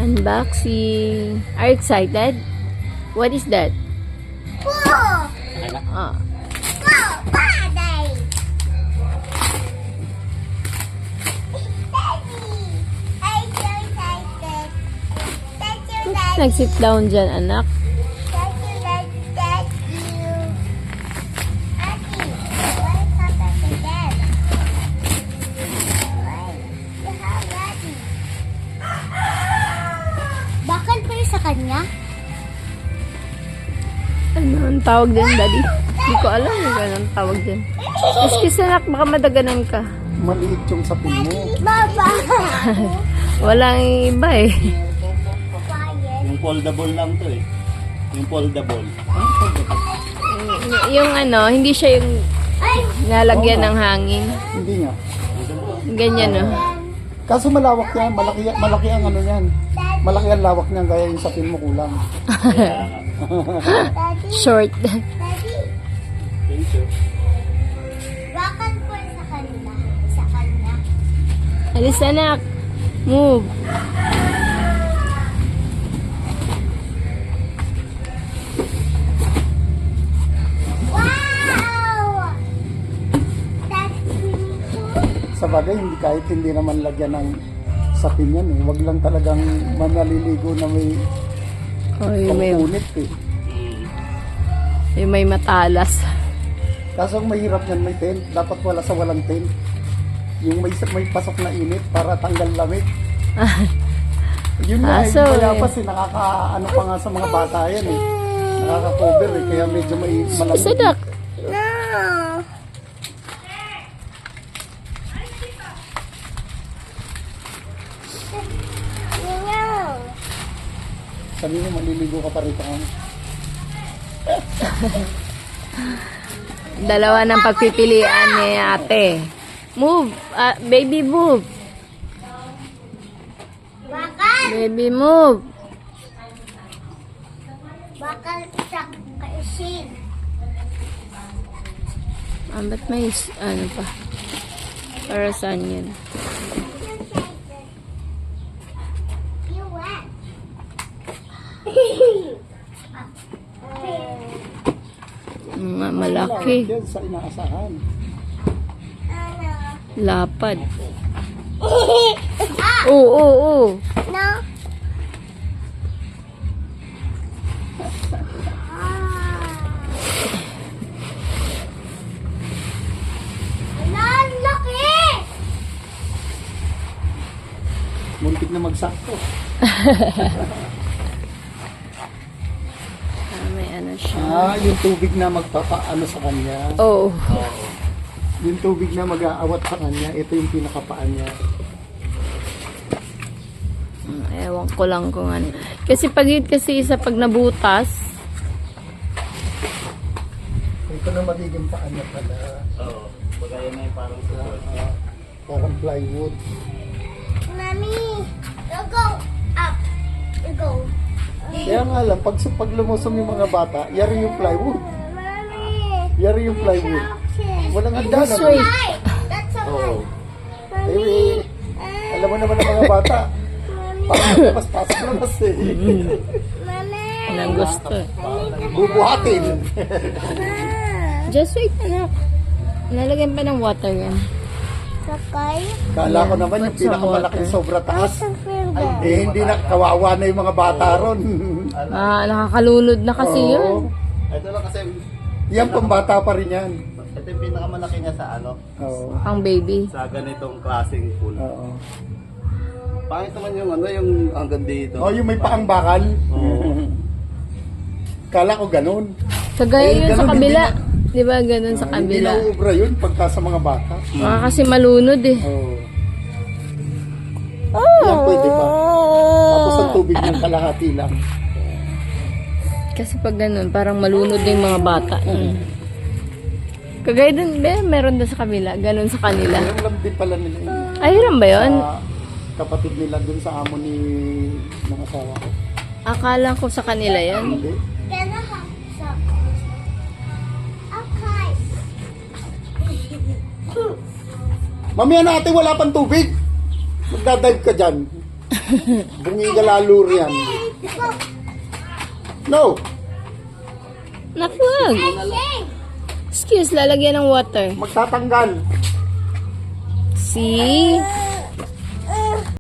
Unboxing. Are you excited? What is that? Wow! Ah. Wow! Paday! Daddy! I'm so excited. Thank you, Daddy. Nag-sit down dyan, anak. Thank you, Daddy. Thank you. Ate, what happened to Dad? Why? You have Daddy. Bakal pa sa kanya? Ano ang tawag din, Daddy? Hindi ko alam kung anong tawag din. Excuse anak, baka madaganan ka. Maliit yung sapin mo. Baba! Walang iba eh. Yung foldable lang to eh. Yung foldable. Yung ano, hindi siya yung Ay! nalagyan ng hangin. Hindi nga. Ganyan, no? Kaso malawak yan. Malaki ang ano yan. Malaki ang lawak niyan. Gaya yung sapin mo kulang. Daddy! Short. Daddy! Thank you. Bakal po sa kanila. Sa kanya. Alis anak. Move. Wow! That's really cool. Sa bagay, kahit hindi naman lagyan ng sapin yan eh. Wag lang talagang manaliligo na may Oh, pangpunit eh. yung may matalas. Kaso ang mahirap yan may tent. Dapat wala sa walang tent. Yung may pasok na init para tanggal lamig. Yun nga, Aso, yung eh. payapas eh, nakaka-ano pa nga sa mga bata yan eh. Nakaka-cover eh, kaya medyo malamig. Sadak. No! No! Sabi mo, maliligo ka pa rito. Dalawa ng pagpipilian ni ate. Move. Baby, move. Bakal! Baby, move. Bakal sa kaisin. Ba't may ano pa? Para saan yan? You wet. Mga malaki. Yan sa inaasahan. Ano? Lapad. Ah! Oo, oo. No? Ah. Wala, ang laki! Muntik na magsakto. May ano siya. Yung tubig na magpapaano sa kanya. Oh. Yung tubig na mag-aawat sa kanya, ito yung pinakapaan niya. Ewan ko lang kung ano. Kasi pag nabutas, Ito na magiging paan niya pala. Oo. Bagay na yung parang Parang plywood. Mami, you go up. You go. Kaya nga lang, pag lumusong yung mga bata, yari yung plywood. Mami. Yari yung plywood. Walang handa This na. way. Hi! That's a Oo. Mami. Alam mo naman ang mga bata. Mami. Pasok labas eh. Mami. nang gusto. Bubuhatin. Just wait, anak. Nalagyan pa ng water yan. Sakay. Kala ko naman yung Put some pinakamalaking water. sobra taas. Sa finger. Eh, hindi na, kawawa na yung mga bata ron. Nakakalunod na kasi Oo. yun. Ito lang kasi, Yan, pambata pa rin yan. ito yung pinakamalaki niya sa ano, Oo. Ang baby. sa ganitong klaseng pool. Oo. Pangit naman yung ano, yung hanggang dito. Oh, yung may paang bakal. Oo. Kala ko ganun. Kagaya Eh, yun sa ganun, kabila. hindi Di ba ganun sa Hindi kabila? na uubra yun pagka sa mga bata. Baka kasi malunod eh. Oo. Yan pwede pa. Tapos ang tubig ng kalahati lang. Kasi pag ganun, parang malunod na yung mga bata. Kagaya dun, meron doon sa kabila. Ganun sa kanila. Meron lang din pala nila yun. Ayun ba yun? Sa kapatid nila dun sa amo ni ng asawa ko. Akala ko sa kanila yan. Hindi. Gonna have some. Okay. Mamaya natin wala pang tubig. Magdadive ka dyan. Bungi galalur yan. No! Nakuwag. Excuse, lalagyan ng water. Magtatanggal. See?